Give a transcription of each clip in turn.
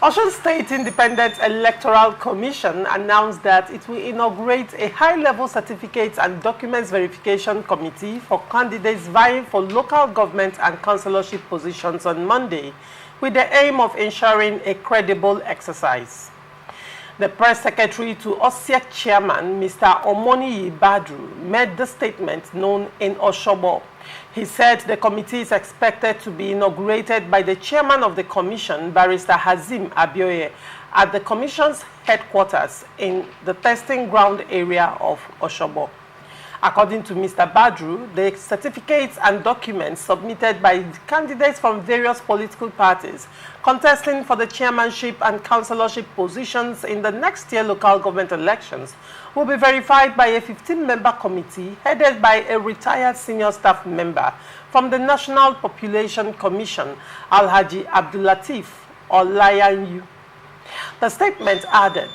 Osun State Independent Electoral Commission announced that it will inaugurate a high-level certificates and documents verification committee for candidates vying for local government and councillorship positions on Monday, with the aim of ensuring a credible exercise. The press secretary to Ossiec chairman, Mr. Omoniyi Badru, made the statement known in Osogbo. He said the committee is expected to be inaugurated by the chairman of the commission, Barrister Hazim Abioye, at the commission's headquarters in the testing ground area of Osogbo. According to Mr. Badru, the certificates and documents submitted by candidates from various political parties contesting for the chairmanship and councillorship positions in the next year local government elections will be verified by a 15-member committee headed by a retired senior staff member from the National Population Commission, Alhaji Abdulatif Olayanyu. The statement added,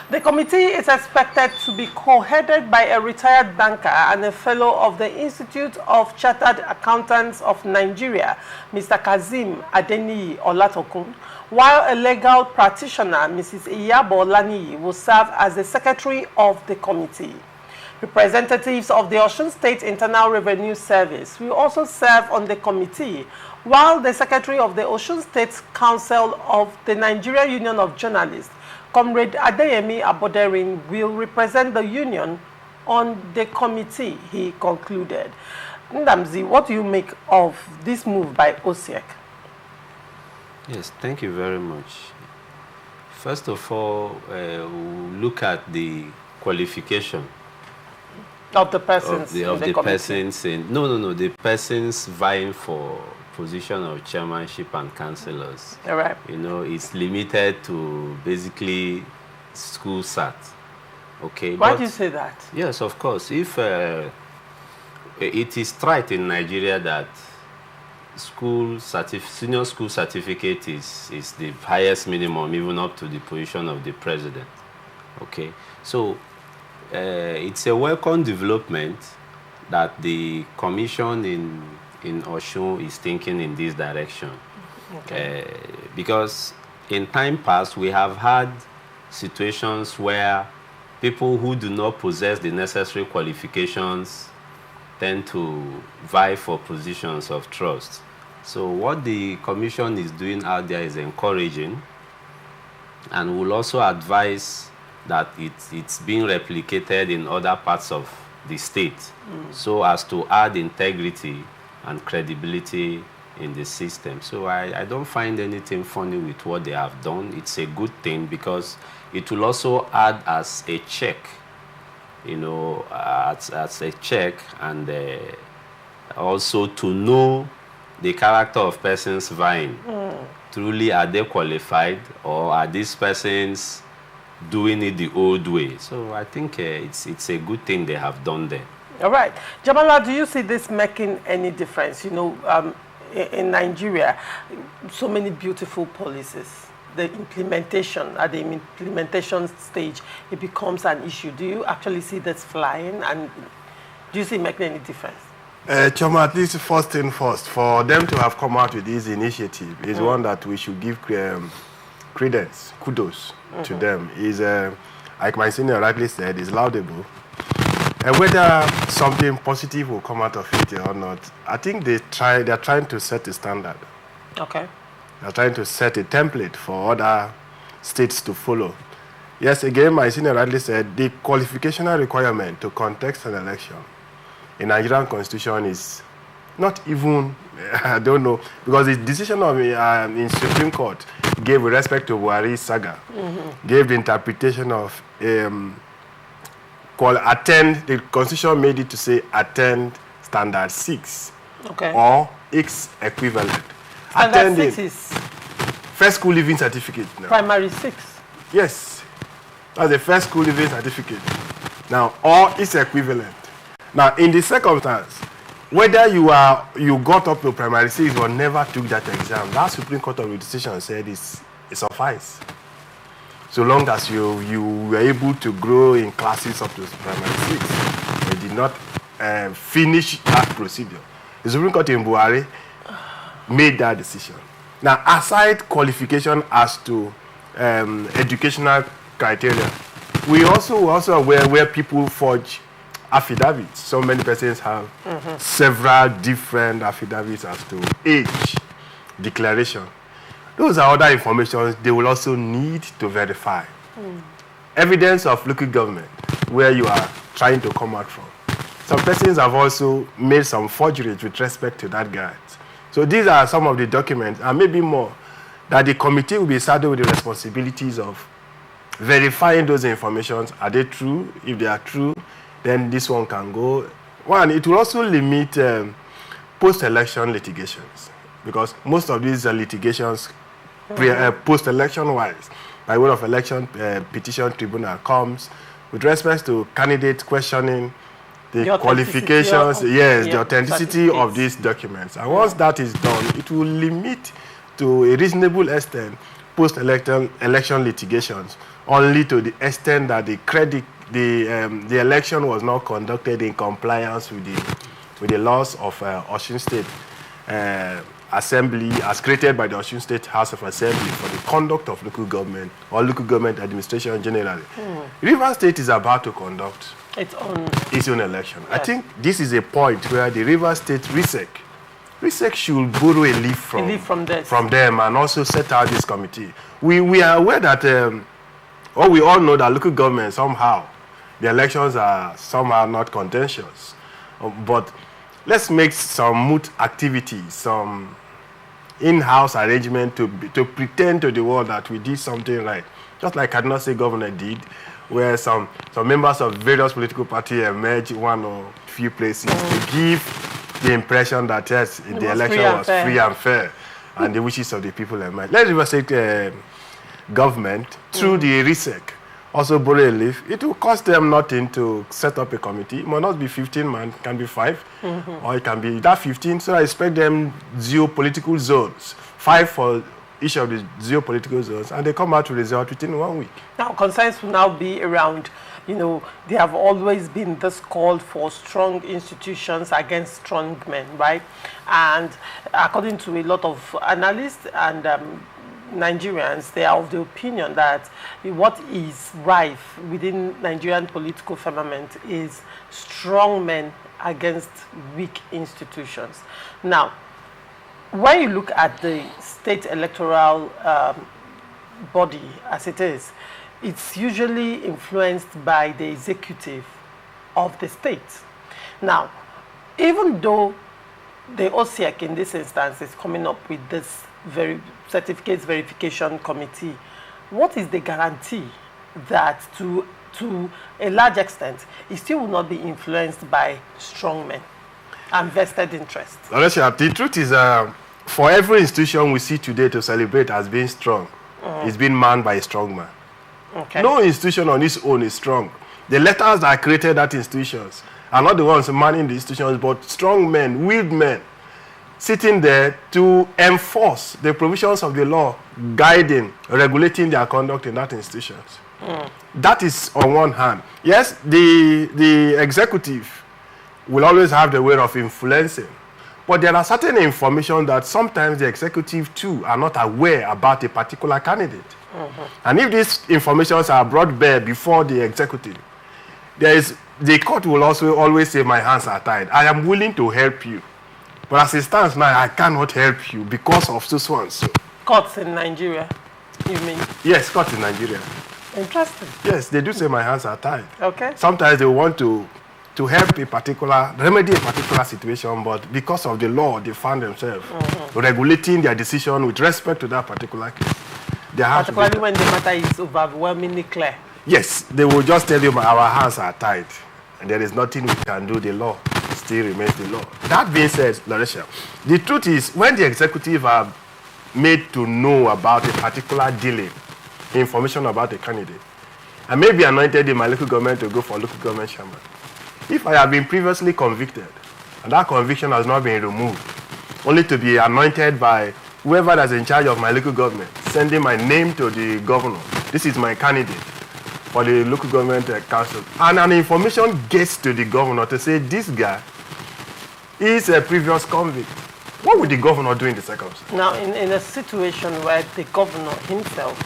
the committee is expected to be co-headed by a retired banker and a fellow of the Institute of Chartered Accountants of Nigeria, Mr. Kazim Adeniyi Olatokun, while a legal practitioner, Mrs. Iyabo Olaniyi, will serve as the secretary of the committee. Representatives of the Osun State Internal Revenue Service will also serve on the committee, while the secretary of the Osun State Council of the Nigeria Union of Journalists, Comrade Adeyemi Aboderin, will represent the union on the committee, he concluded. Ndamzi, what do you make of this move by Ossiec? Yes, thank you very much. First of all, we'll look at the qualification of the persons the persons vying for position of chairmanship and councillors. All right. You know, it's limited to basically school sat. Okay. Why do you say that? Yes, of course. If it is right in Nigeria that senior school certificate is the highest minimum, even up to the position of the president. Okay. So it's a welcome development that the commission in Osun is thinking in this direction. Okay. Because in time past, we have had situations where people who do not possess the necessary qualifications tend to vie for positions of trust. So what the commission is doing out there is encouraging, and will also advise that it's being replicated in other parts of the state, so as to add integrity and credibility in the system. So I don't find anything funny with what they have done. It's a good thing because it will also add as a check, you know, as a check, and also to know the character of persons vying. Truly, are they qualified, or are these persons doing it the old way? So I think it's a good thing they have done there. All right. Jamala, do you see this making any difference? You know, in Nigeria, so many beautiful policies. The implementation, at the implementation stage, it becomes an issue. Do you actually see this flying, and do you see it making any difference? Choma, at least first thing first, for them to have come out with this initiative is one that we should give credence, kudos to them. Is like my senior rightly said, is laudable. And whether something positive will come out of it or not, I think they're trying to set a standard. Okay. They're trying to set a template for other states to follow. Yes, again, my senior rightly said, the qualificational requirement to contest an election in Nigerian Constitution is not even, I don't know, because the decision of in Supreme Court gave respect to Buhari saga, gave the interpretation of attend, the Constitution made it to say attend standard 6, okay, or its equivalent. Standard 6 is first school living certificate. Now. Primary 6. Yes, that's the first school living certificate. Now, or its equivalent. Now, in this circumstance, whether you got up to primary 6 or never took that exam, that Supreme Court of decision said it suffice. So long as you were able to grow in classes up to primary 6, you did not finish that procedure. The Supreme Court in Buhari made that decision. Now, aside qualification as to educational criteria. We also aware where people forge affidavits. So many persons have several different affidavits as to age, declaration. Those are other information they will also need to verify. Evidence of local government, where you are trying to come out from. Some persons have also made some forgeries with respect to that guide. So these are some of the documents, and maybe more, that the committee will be saddled with the responsibilities of verifying those informations. Are they true? If they are true, then this one can go. One, it will also limit post-election litigations, because most of these litigations, post-election wise, by way of election petition tribunal comes with respect to candidates questioning the qualifications, the authenticity of these documents. And once that is done, it will limit to a reasonable extent post-election litigations, only to the extent that the election was not conducted in compliance with the laws of Osun State Assembly, as created by the Osun State House of Assembly for the conduct of local government or local government administration generally. Rivers State is about to conduct its own election. Yes. I think this is a point where the Rivers State RISEC should borrow a leaf from them and also set out this committee. We are aware that, we all know that local government somehow, the elections are somehow not contentious. But let's make some moot activities, some in-house arrangement to pretend to the world that we did something right. Just like Kaduna State Governor did, where some members of various political parties emerged one or few places to give the impression that yes, the election was free and fair, and the wishes of the people emerged. Let Rivers State government, through the RISEC, also borrow a leaf. It will cost them nothing to set up a committee. It might not be 15 man, it can be 5, or it can be that 15. So I expect them 0 political zones, 5 for each of the 0 political zones, and they come out with result within 1 week. Now, concerns will now be around, there have always been this call for strong institutions against strong men, right? And according to a lot of analysts and Nigerians, they are of the opinion that what is rife within Nigerian political firmament is strong men against weak institutions. Now, when you look at the state electoral body as it is, it's usually influenced by the executive of the state. Now, even though the Ossiec in this instance is coming up with this certificates verification committee, what is the guarantee that to a large extent it still will not be influenced by strong men and vested interests? The truth is, for every institution we see today to celebrate as being strong, it's been manned by a strong man. Okay. No institution on its own is strong. The letters that created that institutions are not the ones manning the institutions, but strong men, willed men, sitting there to enforce the provisions of the law, guiding, regulating their conduct in that institutions. That is on one hand. Yes, the executive will always have the way of influencing, but there are certain information that sometimes the executive too are not aware about a particular candidate. And if these informations are brought bare before the executive, the court will also always say, my hands are tied. I am willing to help you, but as it stands now, I cannot help you because of so and so. Courts in Nigeria, you mean? Yes, courts in Nigeria. Interesting. Yes, they do say my hands are tied. Okay. Sometimes they want to help remedy a particular situation, but because of the law, they find themselves regulating their decision with respect to that particular case. Particularly when the matter is overwhelmingly clear. Yes, they will just tell you our hands are tied, and there is nothing we can do. The law still remains the law. That being said, Larisha, the truth is, when the executive are made to know about a particular dealing, information about a candidate, I may be anointed in my local government to go for local government chairman. If I have been previously convicted, and that conviction has not been removed, only to be anointed by whoever is in charge of my local government, sending my name to the governor, this is my candidate for the local government council, and an information gets to the governor to say this guy is a previous convict, what would the governor do in the circumstance? Now, in a situation where the governor himself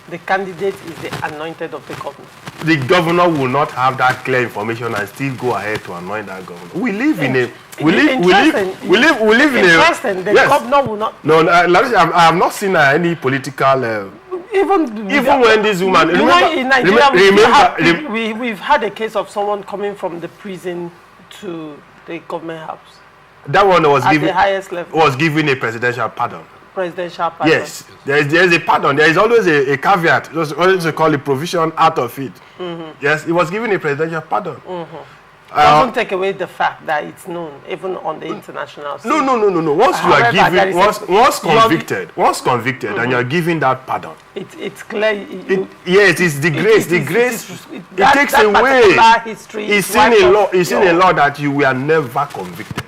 The candidate is the anointed of the governor. The governor will not have that clear information and still go ahead to anoint that governor. We live in a we live in interesting. The governor will not. No, I have not seen any political. Even when this woman, in Nigeria, we've had a case of someone coming from the prison to the government house. That one was given the highest level. Was given a presidential pardon. Presidential pardon. Yes, there is a pardon. There is always a caveat. There's always called a provision out of it. Yes, it was given a presidential pardon. Doesn't take away the fact that it's known even on the international scene. No. Once you are given, once convicted, and you are given that pardon, it's clear. Yes, it's the grace. It takes away. It's in a law that you were never convicted.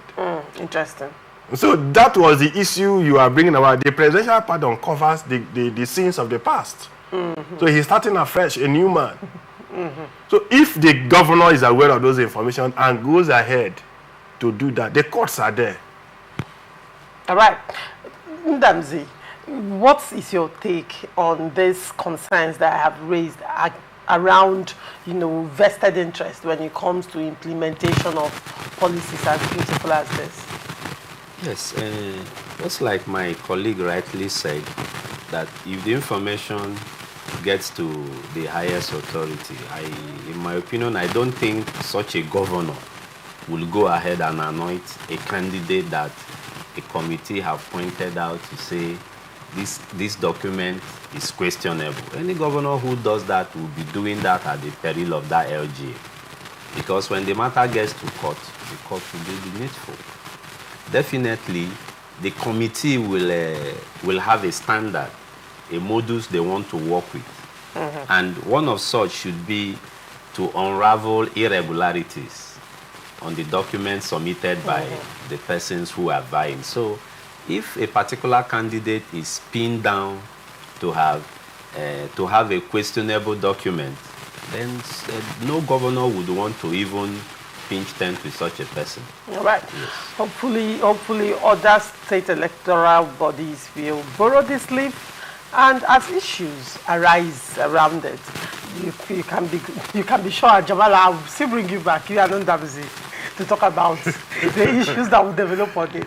Interesting. So that was the issue you are bringing about. The presidential pardon covers the sins of the past. So he's starting afresh, a new man. So if the governor is aware of those information and goes ahead to do that, the courts are there. All right. Ndamzi, what is your take on these concerns that I have raised around, vested interest when it comes to implementation of policies as beautiful as this? Yes, just like my colleague rightly said, that if the information gets to the highest authority, in my opinion, I don't think such a governor will go ahead and anoint a candidate that a committee have pointed out to say this document is questionable. Any governor who does that will be doing that at the peril of that LGA. Because when the matter gets to court, the court will do the needful. Definitely, the committee will have a standard, a modus they want to work with. And one of such should be to unravel irregularities on the documents submitted by the persons who are vying. So if a particular candidate is pinned down to have a questionable document, then no governor would want to even pinch tent with such a person. All right. Yes. Hopefully other state electoral bodies will borrow this leaf, and as issues arise around it, you can be sure, Jamal, I will still bring you back, you and Ndamzi, to talk about the issues that will develop on it.